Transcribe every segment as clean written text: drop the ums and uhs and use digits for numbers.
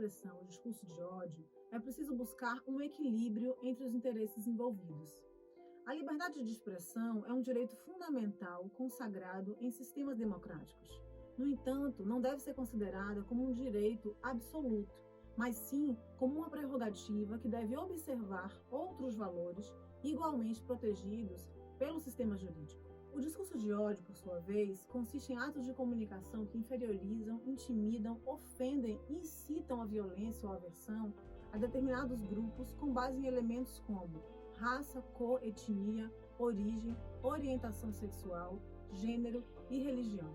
expressão ou discurso de ódio, é preciso buscar um equilíbrio entre os interesses envolvidos. A liberdade de expressão é um direito fundamental consagrado em sistemas democráticos. No entanto, não deve ser considerada como um direito absoluto, mas sim como uma prerrogativa que deve observar outros valores igualmente protegidos pelo sistema jurídico. O discurso de ódio, por sua vez, consiste em atos de comunicação que inferiorizam, intimidam, ofendem e incitam a violência ou aversão a determinados grupos com base em elementos como raça, cor, etnia, origem, orientação sexual, gênero e religião.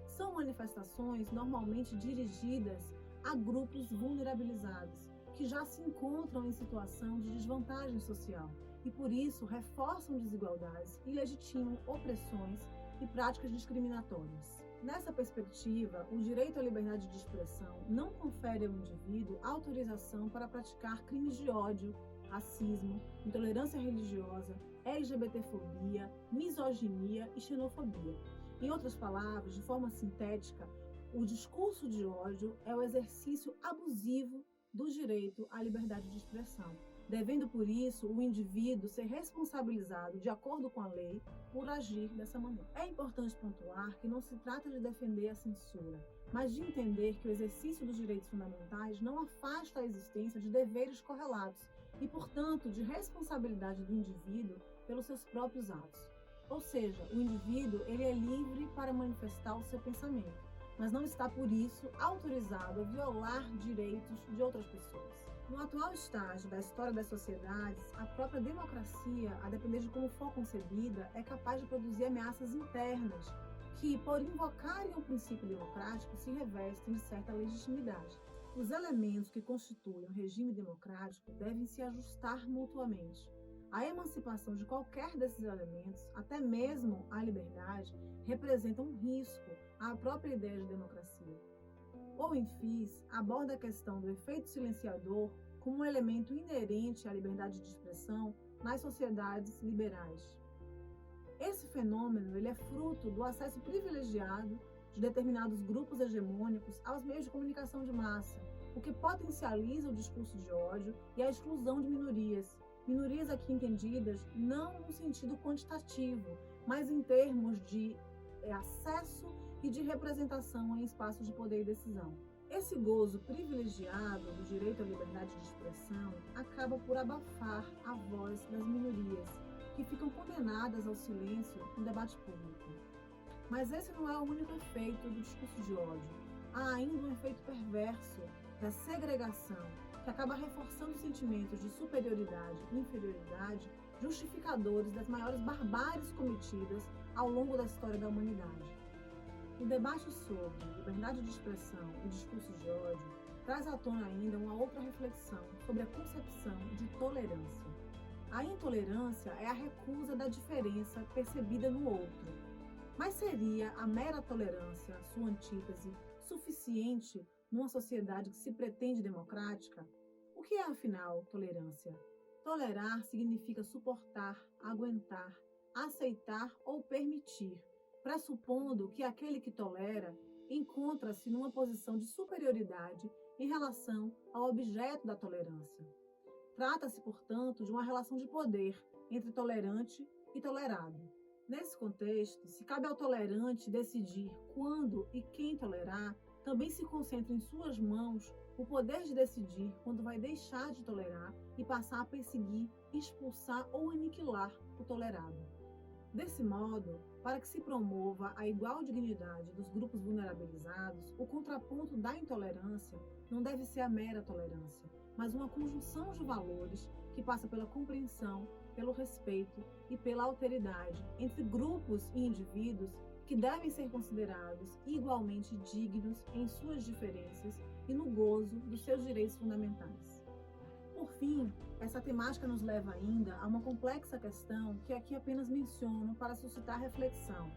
São manifestações normalmente dirigidas a grupos vulnerabilizados, que já se encontram em situação de desvantagem social e, por isso, reforçam desigualdades e legitimam opressões e práticas discriminatórias. Nessa perspectiva, o direito à liberdade de expressão não confere ao indivíduo autorização para praticar crimes de ódio, racismo, intolerância religiosa, LGBTfobia, misoginia e xenofobia. Em outras palavras, de forma sintética, o discurso de ódio é o exercício abusivo do direito à liberdade de expressão, devendo, por isso, o indivíduo ser responsabilizado, de acordo com a lei, por agir dessa maneira. É importante pontuar que não se trata de defender a censura, mas de entender que o exercício dos direitos fundamentais não afasta a existência de deveres correlatos e, portanto, de responsabilidade do indivíduo pelos seus próprios atos. Ou seja, o indivíduo ele é livre para manifestar o seu pensamento, mas não está, por isso, autorizado a violar direitos de outras pessoas. No atual estágio da história das sociedades, a própria democracia, a depender de como for concebida, é capaz de produzir ameaças internas que, por invocarem o princípio democrático, se revestem de certa legitimidade. Os elementos que constituem o regime democrático devem se ajustar mutuamente. A emancipação de qualquer desses elementos, até mesmo a liberdade, representa um risco à própria ideia de democracia. Owen-Fis aborda a questão do efeito silenciador como um elemento inerente à liberdade de expressão nas sociedades liberais. Esse fenômeno ele é fruto do acesso privilegiado de determinados grupos hegemônicos aos meios de comunicação de massa, o que potencializa o discurso de ódio e a exclusão de minorias. Minorias aqui entendidas não no sentido quantitativo, mas em termos de acesso e de representação em espaços de poder e decisão. Esse gozo privilegiado do direito à liberdade de expressão acaba por abafar a voz das minorias, que ficam condenadas ao silêncio no debate público. Mas esse não é o único efeito do discurso de ódio. Há ainda um efeito perverso da segregação, que acaba reforçando sentimentos de superioridade e inferioridade, justificadores das maiores barbáries cometidas ao longo da história da humanidade. O debate sobre liberdade de expressão e discurso de ódio traz à tona ainda uma outra reflexão sobre a concepção de tolerância. A intolerância é a recusa da diferença percebida no outro. Mas seria a mera tolerância, sua antítese, suficiente numa sociedade que se pretende democrática? O que é, afinal, tolerância? Tolerar significa suportar, aguentar, aceitar ou permitir, pressupondo que aquele que tolera encontra-se numa posição de superioridade em relação ao objeto da tolerância. Trata-se, portanto, de uma relação de poder entre tolerante e tolerado. Nesse contexto, se cabe ao tolerante decidir quando e quem tolerar, também se concentra em suas mãos o poder de decidir quando vai deixar de tolerar e passar a perseguir, expulsar ou aniquilar o tolerado. Desse modo, para que se promova a igual dignidade dos grupos vulnerabilizados, o contraponto da intolerância não deve ser a mera tolerância, mas uma conjunção de valores que passa pela compreensão, pelo respeito e pela alteridade entre grupos e indivíduos que devem ser considerados igualmente dignos em suas diferenças e no gozo dos seus direitos fundamentais. Por fim, essa temática nos leva ainda a uma complexa questão que aqui apenas menciono para suscitar reflexão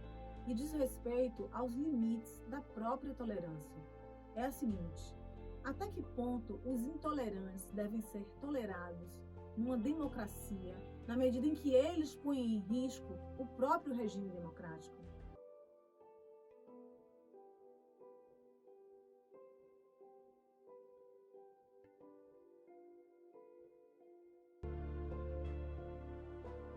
e diz respeito aos limites da própria tolerância. É a seguinte: até que ponto os intolerantes devem ser tolerados numa democracia, na medida em que eles põem em risco o próprio regime democrático?